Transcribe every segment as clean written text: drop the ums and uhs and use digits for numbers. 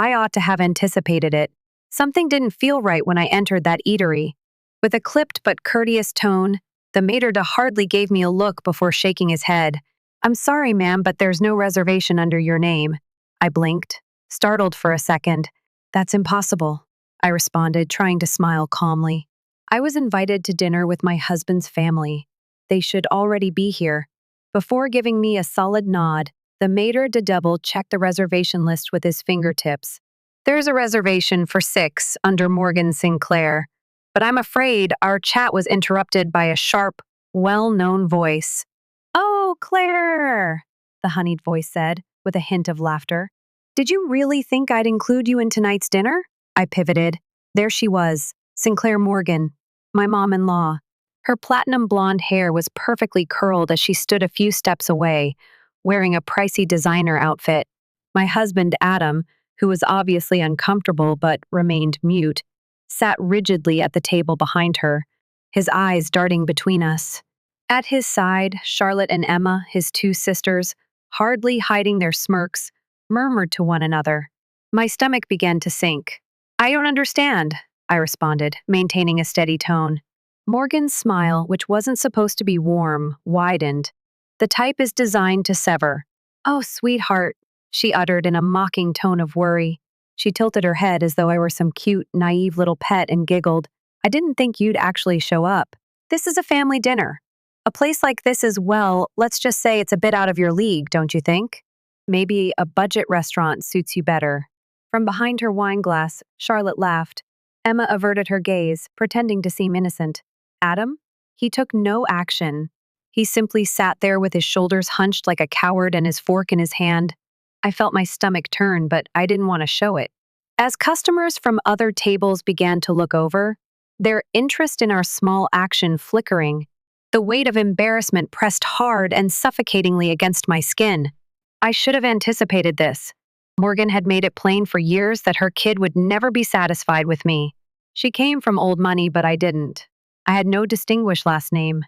I ought to have anticipated it. Something didn't feel right when I entered that eatery. With a clipped but courteous tone, the maitre d' hardly gave me a look before shaking his head. "I'm sorry, ma'am, but there's no reservation under your name." I blinked, startled for a second. "That's impossible," I responded, trying to smile calmly. I was invited to dinner with my husband's family. They should already be here. Before giving me a solid nod, the maitre d' double-checked the reservation list with his fingertips. "There's a reservation for 6 under Morgan Sinclair, but I'm afraid our chat was interrupted by a sharp, well-known voice." "Oh, Claire," the honeyed voice said, with a hint of laughter. "Did you really think I'd include you in tonight's dinner?" I pivoted. There she was, Sinclair Morgan, my mom-in-law. Her platinum blonde hair was perfectly curled as she stood a few steps away, wearing a pricey designer outfit. My husband, Adam, who was obviously uncomfortable but remained mute, sat rigidly at the table behind her, his eyes darting between us. At his side, Charlotte and Emma, his two sisters, hardly hiding their smirks, murmured to one another. My stomach began to sink. "I don't understand," I responded, maintaining a steady tone. Morgan's smile, which wasn't supposed to be warm, widened. "The type is designed to sever." "Oh, sweetheart," she uttered in a mocking tone of worry. She tilted her head as though I were some cute, naive little pet and giggled. "I didn't think you'd actually show up. This is a family dinner. A place like this is, well, let's just say it's a bit out of your league, don't you think? Maybe a budget restaurant suits you better." From behind her wine glass, Charlotte laughed. Emma averted her gaze, pretending to seem innocent. Adam? He took no action. He simply sat there with his shoulders hunched like a coward and his fork in his hand. I felt my stomach turn, but I didn't want to show it. As customers from other tables began to look over, their interest in our small action flickering, the weight of embarrassment pressed hard and suffocatingly against my skin. I should have anticipated this. Morgan had made it plain for years that her kid would never be satisfied with me. She came from old money, but I didn't. I had no distinguished last name.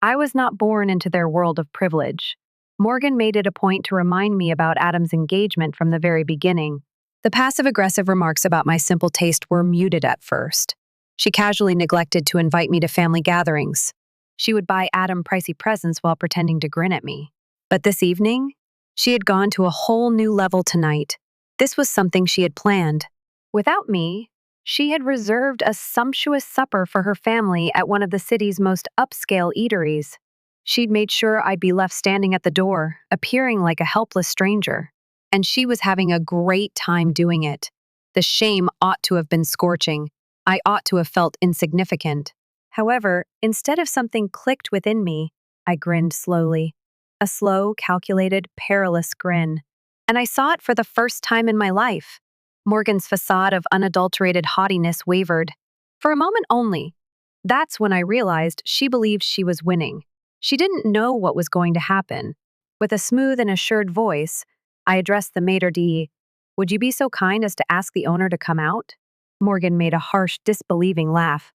I was not born into their world of privilege. Morgan made it a point to remind me about Adam's engagement from the very beginning. The passive-aggressive remarks about my simple taste were muted at first. She casually neglected to invite me to family gatherings. She would buy Adam pricey presents while pretending to grin at me. But this evening, she had gone to a whole new level tonight. This was something she had planned. Without me, she had reserved a sumptuous supper for her family at one of the city's most upscale eateries. She'd made sure I'd be left standing at the door, appearing like a helpless stranger. And she was having a great time doing it. The shame ought to have been scorching. I ought to have felt insignificant. However, instead of something clicked within me, I grinned slowly. A slow, calculated, perilous grin. And I saw it for the first time in my life. Morgan's facade of unadulterated haughtiness wavered. For a moment only. That's when I realized she believed she was winning. She didn't know what was going to happen. With a smooth and assured voice, I addressed the maitre d'. "Would you be so kind as to ask the owner to come out?" Morgan made a harsh, disbelieving laugh.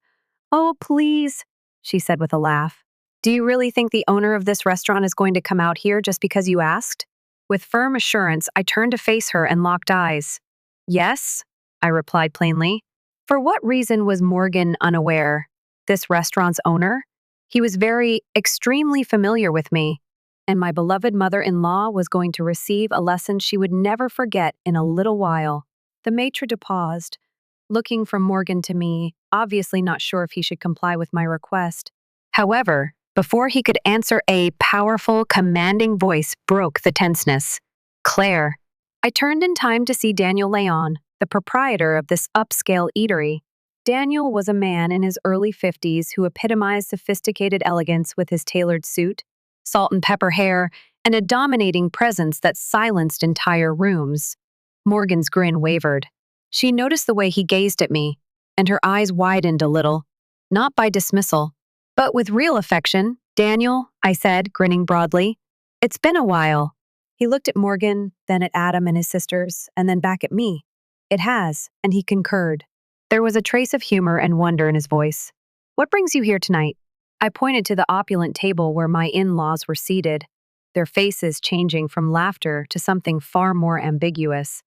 "Oh, please," she said with a laugh. "Do you really think the owner of this restaurant is going to come out here just because you asked?" With firm assurance, I turned to face her and locked eyes. "Yes," I replied plainly. For what reason was Morgan unaware? This restaurant's owner? He was extremely familiar with me, and my beloved mother-in-law was going to receive a lesson she would never forget in a little while. The maitre d' paused, looking from Morgan to me, obviously not sure if he should comply with my request. However, before he could answer, a powerful, commanding voice broke the tenseness. "Claire." I turned in time to see Daniel Leon, the proprietor of this upscale eatery. Daniel was a man in his early 50s who epitomized sophisticated elegance with his tailored suit, salt and pepper hair, and a dominating presence that silenced entire rooms. Morgan's grin wavered. She noticed the way he gazed at me, and her eyes widened a little, not by dismissal, but with real affection. "Daniel," I said, grinning broadly, "it's been a while." He looked at Morgan, then at Adam and his sisters, and then back at me. "It has," and he concurred. There was a trace of humor and wonder in his voice. "What brings you here tonight?" I pointed to the opulent table where my in-laws were seated, their faces changing from laughter to something far more ambiguous.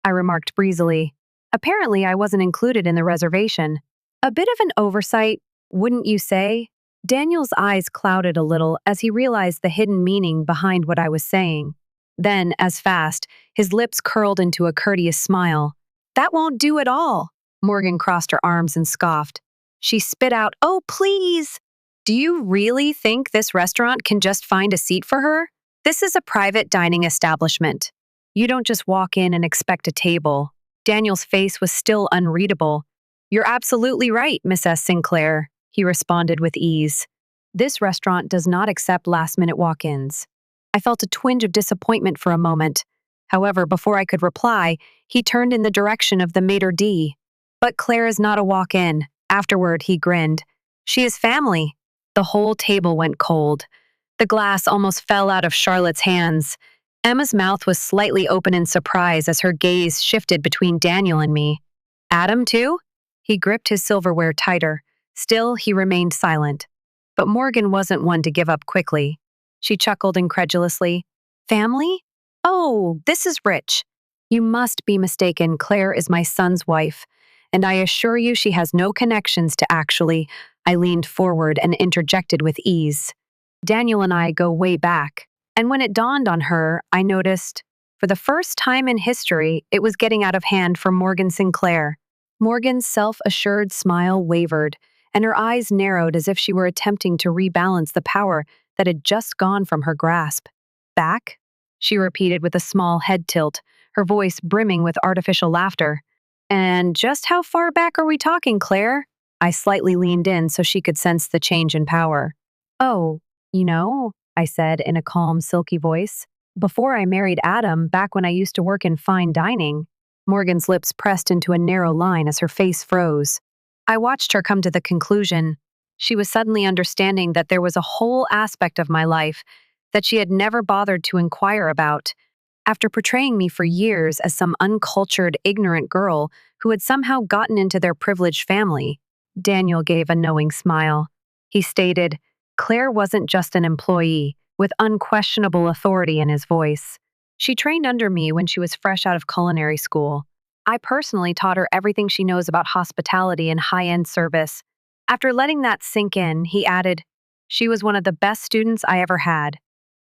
I remarked breezily. Apparently, I wasn't included in the reservation. A bit of an oversight, wouldn't you say? Daniel's eyes clouded a little as he realized the hidden meaning behind what I was saying. Then, as fast, his lips curled into a courteous smile. That won't do at all. Morgan crossed her arms and scoffed. She spit out, "Oh, please! Do you really think this restaurant can just find a seat for her? This is a private dining establishment. You don't just walk in and expect a table." Daniel's face was still unreadable. "You're absolutely right, Miss S. Sinclair," he responded with ease. "This restaurant does not accept last-minute walk-ins." I felt a twinge of disappointment for a moment. However, before I could reply, he turned in the direction of the maitre d'. "But Claire is not a walk-in." Afterward, he grinned. "She is family." The whole table went cold. The glass almost fell out of Charlotte's hands. Emma's mouth was slightly open in surprise as her gaze shifted between Daniel and me. "Adam, too?" He gripped his silverware tighter. Still, he remained silent. But Morgan wasn't one to give up quickly. She chuckled incredulously. "Family? Oh, this is rich. You must be mistaken. Claire is my son's wife, and I assure you she has no connections to actually." I leaned forward and interjected with ease. "Daniel and I go way back." And when it dawned on her, I noticed, for the first time in history, it was getting out of hand for Morgan Sinclair. Morgan's self-assured smile wavered, and her eyes narrowed as if she were attempting to rebalance the power that had just gone from her grasp. "Back?" she repeated with a small head tilt, her voice brimming with artificial laughter. "And just how far back are we talking, Claire?" I slightly leaned in so she could sense the change in power. "Oh, I said in a calm, silky voice. "Before I married Adam, back when I used to work in fine dining." Morgan's lips pressed into a narrow line as her face froze. I watched her come to the conclusion. She was suddenly understanding that there was a whole aspect of my life that she had never bothered to inquire about. After portraying me for years as some uncultured, ignorant girl who had somehow gotten into their privileged family, Daniel gave a knowing smile. He stated, Claire wasn't just an employee, with unquestionable authority in his voice. She trained under me when she was fresh out of culinary school. I personally taught her everything she knows about hospitality and high-end service. After letting that sink in, he added, "She was one of the best students I ever had."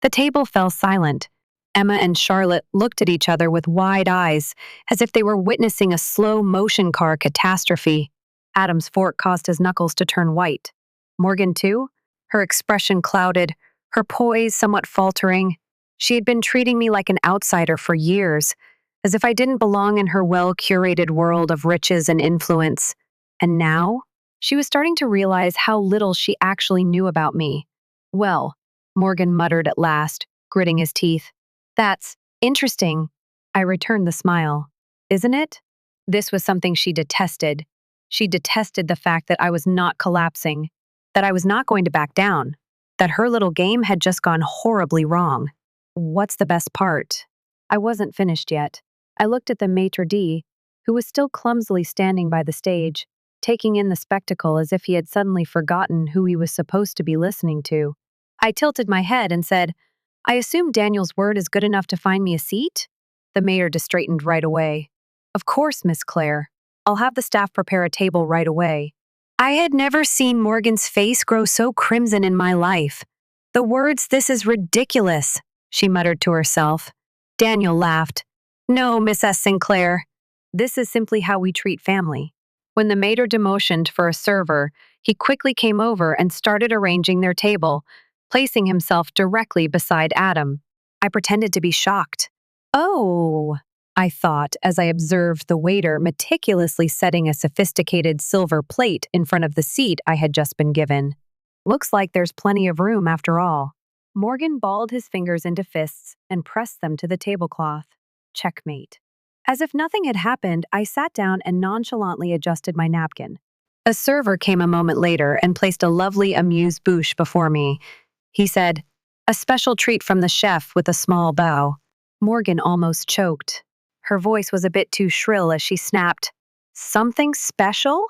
The table fell silent. Emma and Charlotte looked at each other with wide eyes, as if they were witnessing a slow-motion car catastrophe. Adam's fork caused his knuckles to turn white. Morgan, too? Her expression clouded, her poise somewhat faltering. She had been treating me like an outsider for years, as if I didn't belong in her well-curated world of riches and influence. And now, she was starting to realize how little she actually knew about me. "Well," Morgan muttered at last, gritting his teeth. "That's interesting." I returned the smile. "Isn't it?" This was something she detested. She detested the fact that I was not collapsing, that I was not going to back down, that her little game had just gone horribly wrong. What's the best part? I wasn't finished yet. I looked at the maitre d', who was still clumsily standing by the stage, taking in the spectacle as if he had suddenly forgotten who he was supposed to be listening to. I tilted my head and said, "I assume Daniel's word is good enough to find me a seat?" The mayor straightened right away. "Of course, Miss Claire. I'll have the staff prepare a table right away." I had never seen Morgan's face grow so crimson in my life. The words, "This is ridiculous," she muttered to herself. Daniel laughed. "No, Miss S. Sinclair. This is simply how we treat family." When the maitre d' motioned for a server, he quickly came over and started arranging their table, placing himself directly beside Adam. I pretended to be shocked. "Oh," I thought as I observed the waiter meticulously setting a sophisticated silver plate in front of the seat I had just been given. "Looks like there's plenty of room after all." Morgan balled his fingers into fists and pressed them to the tablecloth. Checkmate. As if nothing had happened, I sat down and nonchalantly adjusted my napkin. A server came a moment later and placed a lovely amuse-bouche before me. He said, "A special treat from the chef," with a small bow. Morgan almost choked. Her voice was a bit too shrill as she snapped, "Something special?"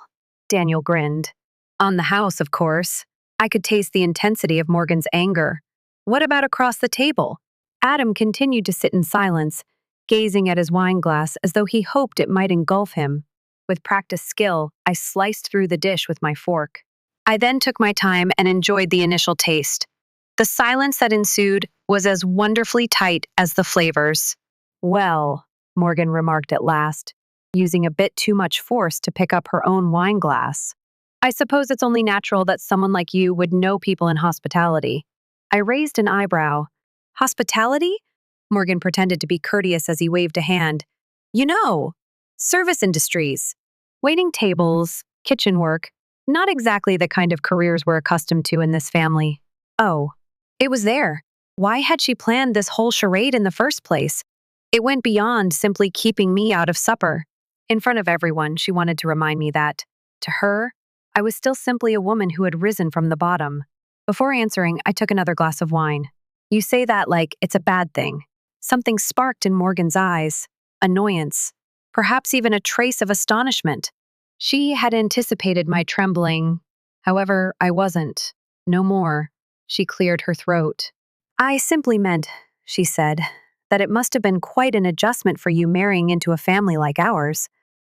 Daniel grinned. "On the house, of course." I could taste the intensity of Morgan's anger. "What about across the table?" Adam continued to sit in silence, gazing at his wine glass as though he hoped it might engulf him. With practiced skill, I sliced through the dish with my fork. I then took my time and enjoyed the initial taste. The silence that ensued was as wonderfully tight as the flavors. Well, Morgan remarked at last, using a bit too much force to pick up her own wine glass. I suppose it's only natural that someone like you would know people in hospitality. I raised an eyebrow. Hospitality? Morgan pretended to be courteous as he waved a hand. You know, service industries. Waiting tables, kitchen work. Not exactly the kind of careers we're accustomed to in this family. Oh, it was there. Why had she planned this whole charade in the first place? It went beyond simply keeping me out of supper. In front of everyone, she wanted to remind me that, to her, I was still simply a woman who had risen from the bottom. Before answering, I took another glass of wine. You say that like it's a bad thing. Something sparked in Morgan's eyes. Annoyance. Perhaps even a trace of astonishment. She had anticipated my trembling. However, I wasn't. No more. She cleared her throat. I simply meant, she said, that it must have been quite an adjustment for you marrying into a family like ours.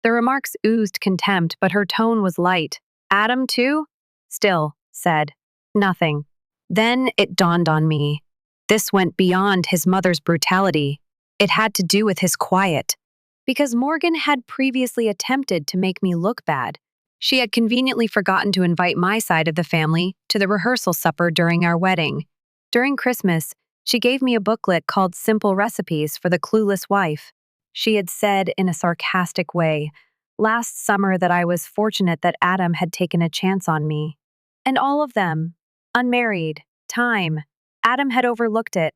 The remarks oozed contempt, but her tone was light. Adam, too? Still, said, nothing. Then it dawned on me. This went beyond his mother's brutality. It had to do with his quiet. Because Morgan had previously attempted to make me look bad, she had conveniently forgotten to invite my side of the family to the rehearsal supper during our wedding. During Christmas, she gave me a booklet called Simple Recipes for the Clueless Wife. She had said in a sarcastic way, last summer that I was fortunate that Adam had taken a chance on me. And all of them, unmarried, time, Adam had overlooked it.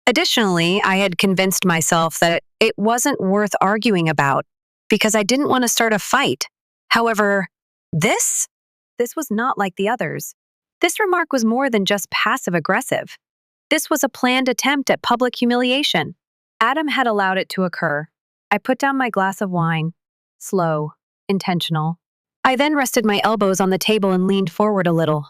Additionally, I had convinced myself that it wasn't worth arguing about because I didn't want to start a fight. However, this was not like the others. This remark was more than just passive-aggressive. This was a planned attempt at public humiliation. Adam had allowed it to occur. I put down my glass of wine. Slow, intentional. I then rested my elbows on the table and leaned forward a little.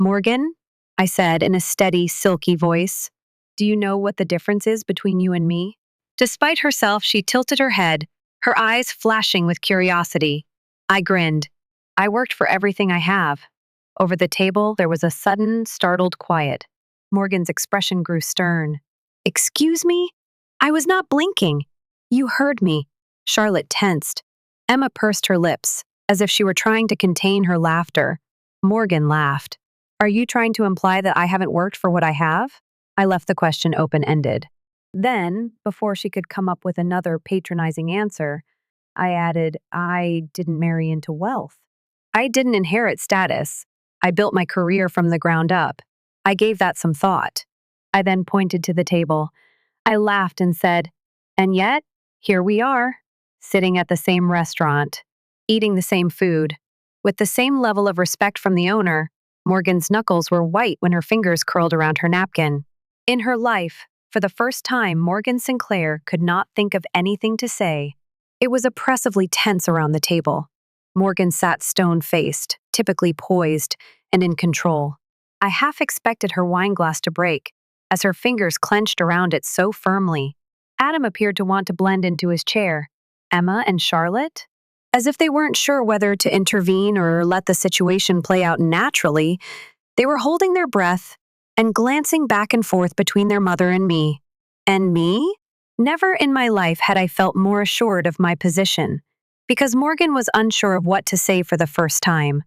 Morgan, I said in a steady, silky voice, do you know what the difference is between you and me? Despite herself, she tilted her head, her eyes flashing with curiosity. I grinned. I worked for everything I have. Over the table, there was a sudden, startled quiet. Morgan's expression grew stern. Excuse me? I was not blinking. You heard me. Charlotte tensed. Emma pursed her lips, as if she were trying to contain her laughter. Morgan laughed. Are you trying to imply that I haven't worked for what I have? I left the question open-ended. Then, before she could come up with another patronizing answer, I added, I didn't marry into wealth. I didn't inherit status. I built my career from the ground up. I gave that some thought. I then pointed to the table. I laughed and said, and yet, here we are, sitting at the same restaurant, eating the same food, with the same level of respect from the owner. Morgan's knuckles were white when her fingers curled around her napkin. In her life, for the first time, Morgan Sinclair could not think of anything to say. It was oppressively tense around the table. Morgan sat stone-faced, typically poised, and in control. I half expected her wine glass to break, as her fingers clenched around it so firmly. Adam appeared to want to blend into his chair. Emma and Charlotte? As if they weren't sure whether to intervene or let the situation play out naturally, they were holding their breath and glancing back and forth between their mother and me. And me? Never in my life had I felt more assured of my position, because Morgan was unsure of what to say for the first time.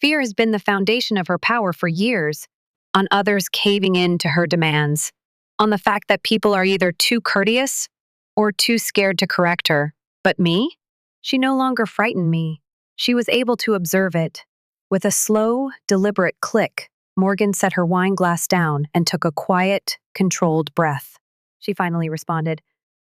Fear has been the foundation of her power for years, on others caving in to her demands, on the fact that people are either too courteous or too scared to correct her. But me? She no longer frightened me. She was able to observe it. With a slow, deliberate click, Morgan set her wine glass down and took a quiet, controlled breath. She finally responded,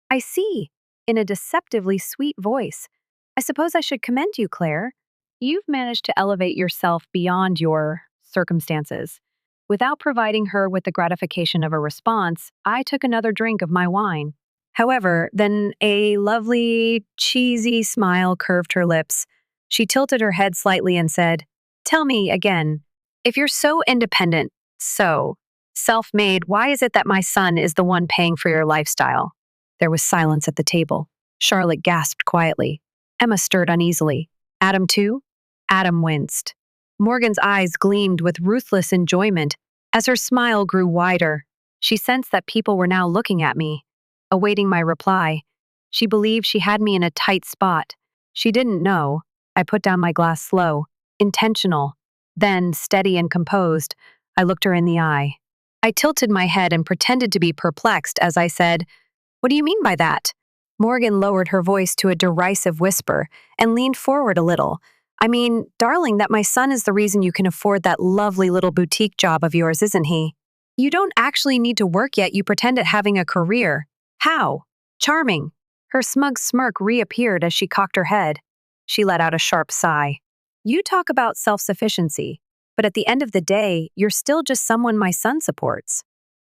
I see, in a deceptively sweet voice. I suppose I should commend you, Claire. You've managed to elevate yourself beyond your circumstances. Without providing her with the gratification of a response, I took another drink of my wine. However, then a lovely, cheesy smile curved her lips. She tilted her head slightly and said, Tell me again, if you're so independent, so self-made, why is it that my son is the one paying for your lifestyle? There was silence at the table. Charlotte gasped quietly. Emma stirred uneasily. Adam too? Adam winced. Morgan's eyes gleamed with ruthless enjoyment as her smile grew wider. She sensed that people were now looking at me, awaiting my reply. She believed she had me in a tight spot. She didn't know. I put down my glass slow, intentional. Then, steady and composed, I looked her in the eye. I tilted my head and pretended to be perplexed as I said, "What do you mean by that?" Morgan lowered her voice to a derisive whisper and leaned forward a little. "I mean, darling, that my son is the reason you can afford that lovely little boutique job of yours, isn't he? You don't actually need to work yet, you pretend at having a career. How? Charming." Her smug smirk reappeared as she cocked her head. She let out a sharp sigh. "You talk about self-sufficiency, but at the end of the day, you're still just someone my son supports."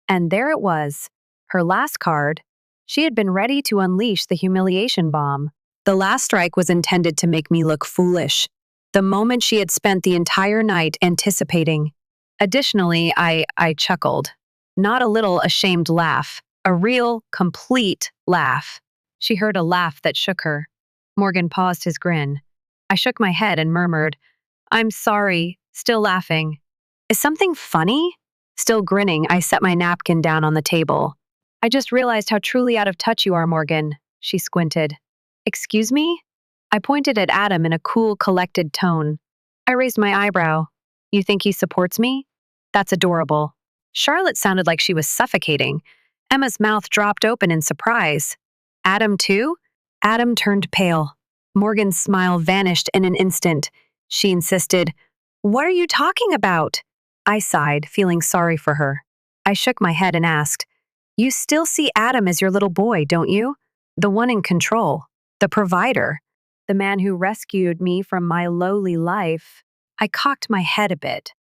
And there it was, her last card. She had been ready to unleash the humiliation bomb. The last strike was intended to make me look foolish. The moment she had spent the entire night anticipating. Additionally, I chuckled. Not a little ashamed laugh. A real, complete laugh. She heard a laugh that shook her. Morgan paused his grin. I shook my head and murmured, "I'm sorry," still laughing. "Is something funny?" Still grinning, I set my napkin down on the table. "I just realized how truly out of touch you are, Morgan." She squinted. "Excuse me?" I pointed at Adam in a cool, collected tone. I raised my eyebrow. "You think he supports me? That's adorable." Charlotte sounded like she was suffocating. Emma's mouth dropped open in surprise. "Adam too?" Adam turned pale. Morgan's smile vanished in an instant. She insisted, "What are you talking about?" I sighed, feeling sorry for her. I shook my head and asked, "You still see Adam as your little boy, don't you? The one in control, the provider, the man who rescued me from my lowly life." I cocked my head a bit.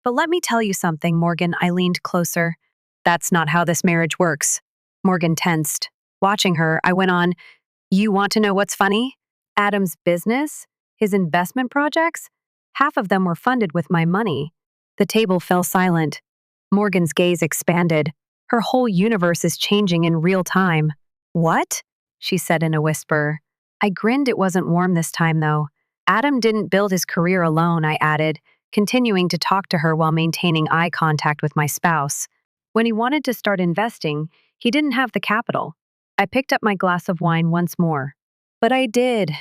"But let me tell you something, Morgan." I leaned closer. "That's not how this marriage works." Morgan tensed. Watching her, I went on, "You want to know what's funny? Adam's business, his investment projects, half of them were funded with my money." The table fell silent. Morgan's gaze expanded. Her whole universe is changing in real time. "What?" she said in a whisper. I grinned. It wasn't warm this time, though. "Adam didn't build his career alone," I added, continuing to talk to her while maintaining eye contact with my spouse. "When he wanted to start investing, he didn't have the capital." I picked up my glass of wine once more. "But I did."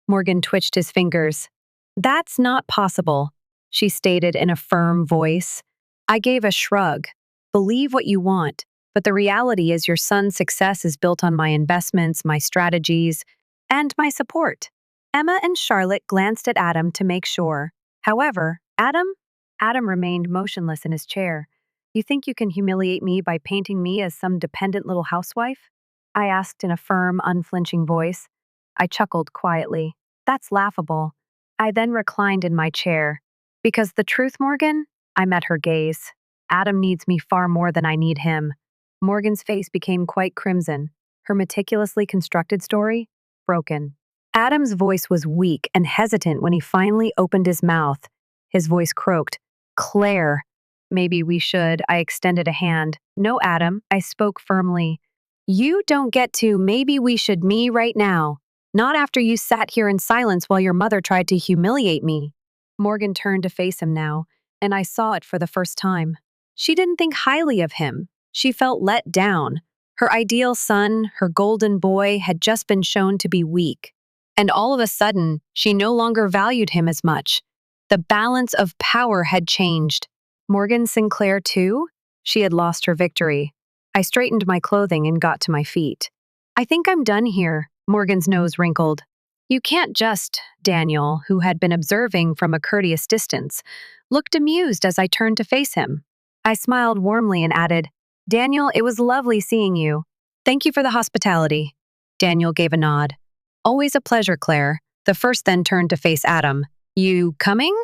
Morgan twitched his fingers. "That's not possible," she stated in a firm voice. I gave a shrug. "Believe what you want, but the reality is your son's success is built on my investments, my strategies, and my support." Emma and Charlotte glanced at Adam to make sure. However, Adam remained motionless in his chair. "You think you can humiliate me by painting me as some dependent little housewife?" I asked in a firm, unflinching voice. I chuckled quietly. "That's laughable." I then reclined in my chair. "Because the truth, Morgan?" I met her gaze. "Adam needs me far more than I need him." Morgan's face became quite crimson. Her meticulously constructed story? Broken. Adam's voice was weak and hesitant when he finally opened his mouth. His voice croaked. "Claire." "Maybe we should." I extended a hand. "No, Adam," I spoke firmly. "You don't get to maybe we should me right now. Not after you sat here in silence while your mother tried to humiliate me." Morgan turned to face him now, and I saw it for the first time. She didn't think highly of him. She felt let down. Her ideal son, her golden boy, had just been shown to be weak. And all of a sudden, she no longer valued him as much. The balance of power had changed. Morgan Sinclair, too? She had lost her victory. I straightened my clothing and got to my feet. "I think I'm done here." Morgan's nose wrinkled. "You can't just." Daniel, who had been observing from a courteous distance, looked amused as I turned to face him. I smiled warmly and added, "Daniel, it was lovely seeing you. Thank you for the hospitality." Daniel gave a nod. "Always a pleasure, Claire." The first then turned to face Adam. "You coming?"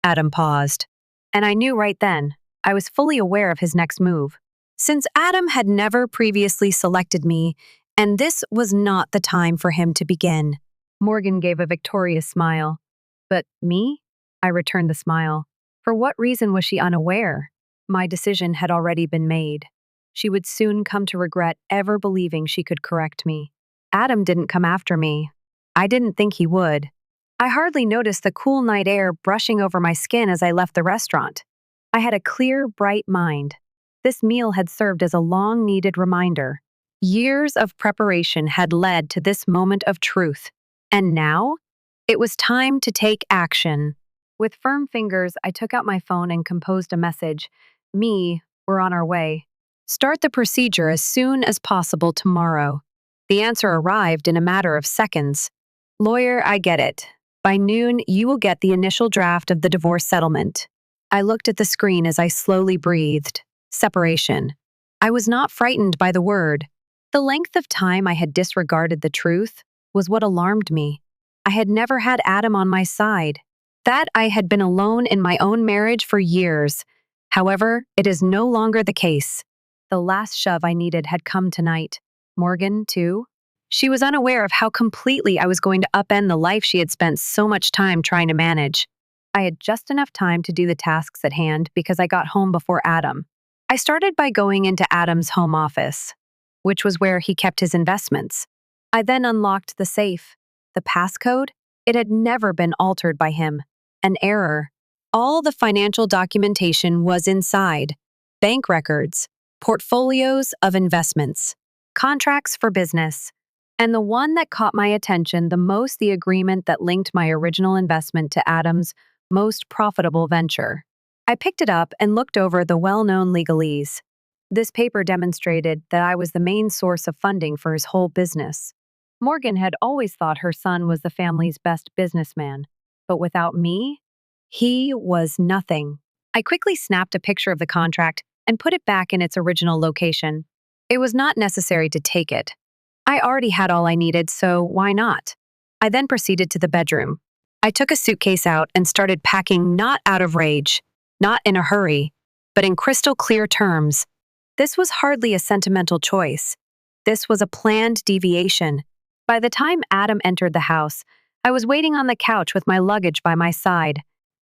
Adam paused. And I knew right then. I was fully aware of his next move. Since Adam had never previously selected me, and this was not the time for him to begin. Morgan gave a victorious smile. "But me?" I returned the smile. For what reason was she unaware? My decision had already been made. She would soon come to regret ever believing she could correct me. Adam didn't come after me. I didn't think he would. I hardly noticed the cool night air brushing over my skin as I left the restaurant. I had a clear, bright mind. This meal had served as a long-needed reminder. Years of preparation had led to this moment of truth. And now, it was time to take action. With firm fingers, I took out my phone and composed a message. Me, we're on our way. Start the procedure as soon as possible tomorrow. The answer arrived in a matter of seconds. Lawyer, I get it. By noon, you will get the initial draft of the divorce settlement. I looked at the screen as I slowly breathed. Separation. I was not frightened by the word. The length of time I had disregarded the truth was what alarmed me. I had never had Adam on my side. That I had been alone in my own marriage for years. However, it is no longer the case. The last shove I needed had come tonight. Morgan, too? She was unaware of how completely I was going to upend the life she had spent so much time trying to manage. I had just enough time to do the tasks at hand because I got home before Adam. I started by going into Adam's home office, which was where he kept his investments. I then unlocked the safe. The passcode? It had never been altered by him. An error. All the financial documentation was inside. Bank records, portfolios of investments, contracts for business, and the one that caught my attention the most, the agreement that linked my original investment to Adam's most profitable venture. I picked it up and looked over the well-known legalese. This paper demonstrated that I was the main source of funding for his whole business. Morgan had always thought her son was the family's best businessman, but without me, he was nothing. I quickly snapped a picture of the contract and put it back in its original location. It was not necessary to take it. I already had all I needed, so why not? I then proceeded to the bedroom. I took a suitcase out and started packing, not out of rage, not in a hurry, but in crystal clear terms. This was hardly a sentimental choice. This was a planned deviation. By the time Adam entered the house, I was waiting on the couch with my luggage by my side.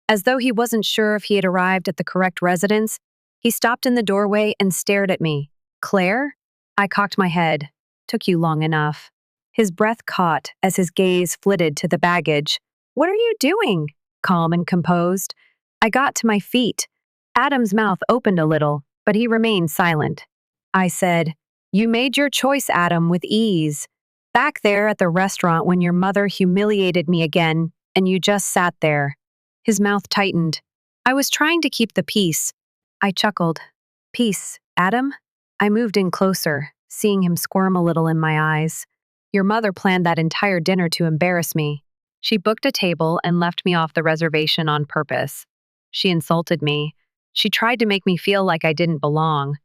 As though he wasn't sure if he had arrived at the correct residence, he stopped in the doorway and stared at me. Claire? I cocked my head. Took you long enough. His breath caught as his gaze flitted to the baggage. What are you doing? Calm and composed. I got to my feet. Adam's mouth opened a little, but he remained silent. I said, You made your choice, Adam, with ease. Back there at the restaurant when your mother humiliated me again, and you just sat there. His mouth tightened. I was trying to keep the peace. I chuckled. Peace, Adam? I moved in closer, seeing him squirm a little in my eyes. Your mother planned that entire dinner to embarrass me. She booked a table and left me off the reservation on purpose. She insulted me. She tried to make me feel like I didn't belong.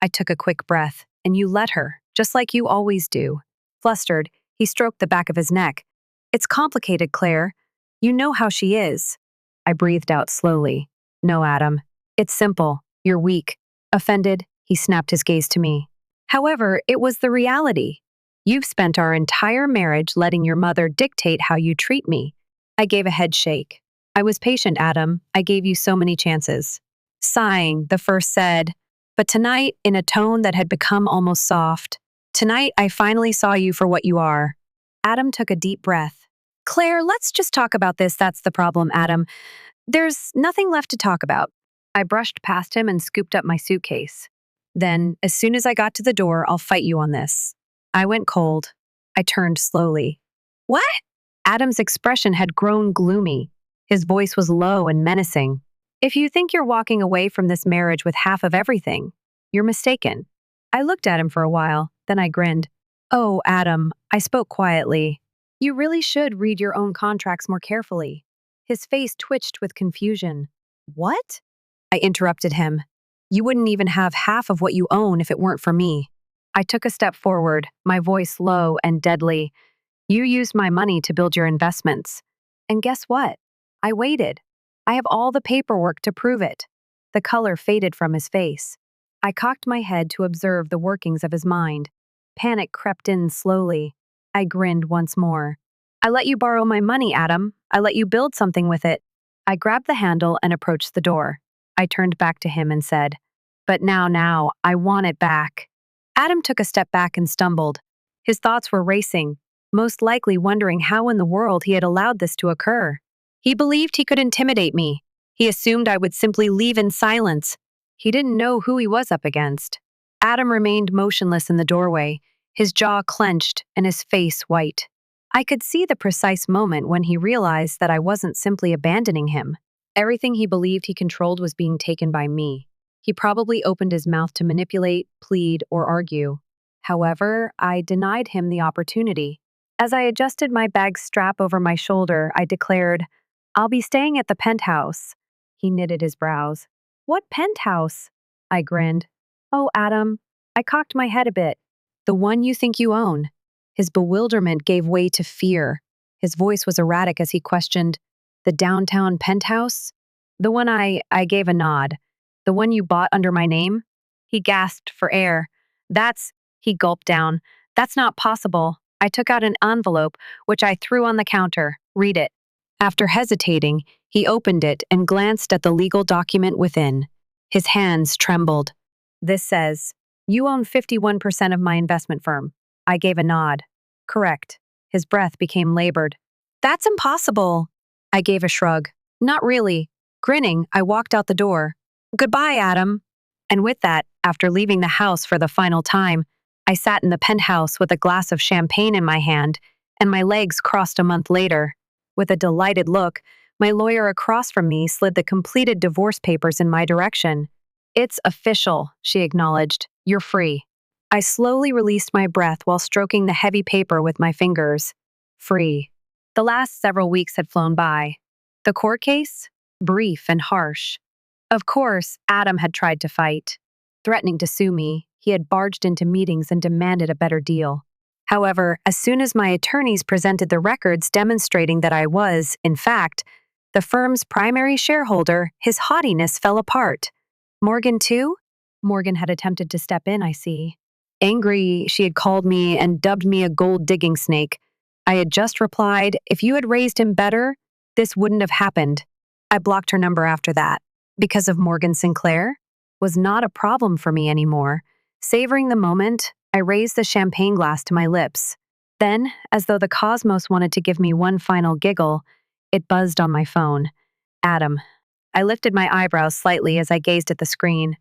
I took a quick breath, and you let her, just like you always do. Flustered, he stroked the back of his neck. It's complicated, Claire. You know how she is. I breathed out slowly. No, Adam. It's simple. You're weak. Offended, he snapped his gaze to me. However, it was the reality. You've spent our entire marriage letting your mother dictate how you treat me. I gave a head shake. I was patient, Adam. I gave you so many chances. Sighing, the first said, but tonight, in a tone that had become almost soft, tonight I finally saw you for what you are. Adam took a deep breath. Claire, let's just talk about this. That's the problem, Adam. There's nothing left to talk about. I brushed past him and scooped up my suitcase. Then, as soon as I got to the door, I'll fight you on this. I went cold. I turned slowly. What? Adam's expression had grown gloomy. His voice was low and menacing. If you think you're walking away from this marriage with half of everything, you're mistaken. I looked at him for a while, then I grinned. Oh, Adam, I spoke quietly. You really should read your own contracts more carefully. His face twitched with confusion. What? I interrupted him. You wouldn't even have half of what you own if it weren't for me. I took a step forward, my voice low and deadly. You used my money to build your investments. And guess what? I waited. I have all the paperwork to prove it. The color faded from his face. I cocked my head to observe the workings of his mind. Panic crept in slowly. I grinned once more. I let you borrow my money, Adam. I let you build something with it. I grabbed the handle and approached the door. I turned back to him and said, But now, I want it back. Adam took a step back and stumbled. His thoughts were racing, most likely wondering how in the world he had allowed this to occur. He believed he could intimidate me. He assumed I would simply leave in silence. He didn't know who he was up against. Adam remained motionless in the doorway, his jaw clenched and his face white. I could see the precise moment when he realized that I wasn't simply abandoning him. Everything he believed he controlled was being taken by me. He probably opened his mouth to manipulate, plead, or argue. However, I denied him the opportunity. As I adjusted my bag strap over my shoulder, I declared, "I'll be staying at the penthouse." He knitted his brows. "What penthouse?" I grinned. "Oh, Adam." I cocked my head a bit. "The one you think you own." His bewilderment gave way to fear. His voice was erratic as he questioned, "The downtown penthouse?" "The one I gave a nod. "The one you bought under my name?" He gasped for air. He gulped down. "That's not possible." I took out an envelope, which I threw on the counter. "Read it." After hesitating, he opened it and glanced at the legal document within. His hands trembled. "This says, you own 51% of my investment firm." I gave a nod. "Correct." His breath became labored. "That's impossible." I gave a shrug. "Not really." Grinning, I walked out the door. "Goodbye, Adam." And with that, after leaving the house for the final time, I sat in the penthouse with a glass of champagne in my hand, and my legs crossed a month later. With a delighted look, my lawyer across from me slid the completed divorce papers in my direction. "It's official," she acknowledged. "You're free." I slowly released my breath while stroking the heavy paper with my fingers. Free. The last several weeks had flown by. The court case? Brief and harsh. Of course, Adam had tried to fight. Threatening to sue me, he had barged into meetings and demanded a better deal. However, as soon as my attorneys presented the records demonstrating that I was, in fact, the firm's primary shareholder, his haughtiness fell apart. Morgan, too? Morgan had attempted to step in, I see. Angry, she had called me and dubbed me a gold-digging snake. I had just replied, "If you had raised him better, this wouldn't have happened." I blocked her number after that. Because of Morgan Sinclair? Was not a problem for me anymore. Savoring the moment, I raised the champagne glass to my lips. Then, as though the cosmos wanted to give me one final giggle, it buzzed on my phone. Adam. I lifted my eyebrows slightly as I gazed at the screen.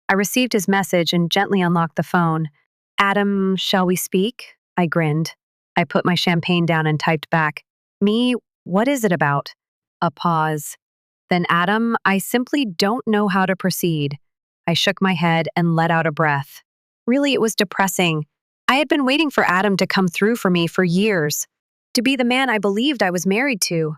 I received his message and gently unlocked the phone. "Adam, shall we speak?" I grinned. I put my champagne down and typed back, "Me, what is it about?" A pause. "Then, Adam, I simply don't know how to proceed." I shook my head and let out a breath. Really, it was depressing. I had been waiting for Adam to come through for me for years. To be the man I believed I was married to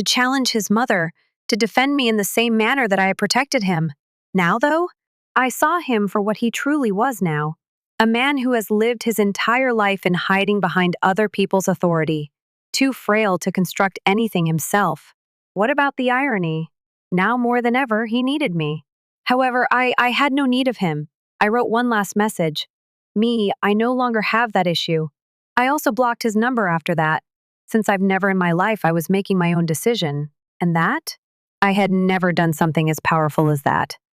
challenge his mother, to defend me in the same manner that I had protected him. Now, though, I saw him for what he truly was now. A man who has lived his entire life in hiding behind other people's authority, too frail to construct anything himself. What about the irony? Now more than ever, he needed me. However, I had no need of him. I wrote one last message. "Me, I no longer have that issue." I also blocked his number after that, since I've never in my life I was making my own decision. And that? I had never done something as powerful as that.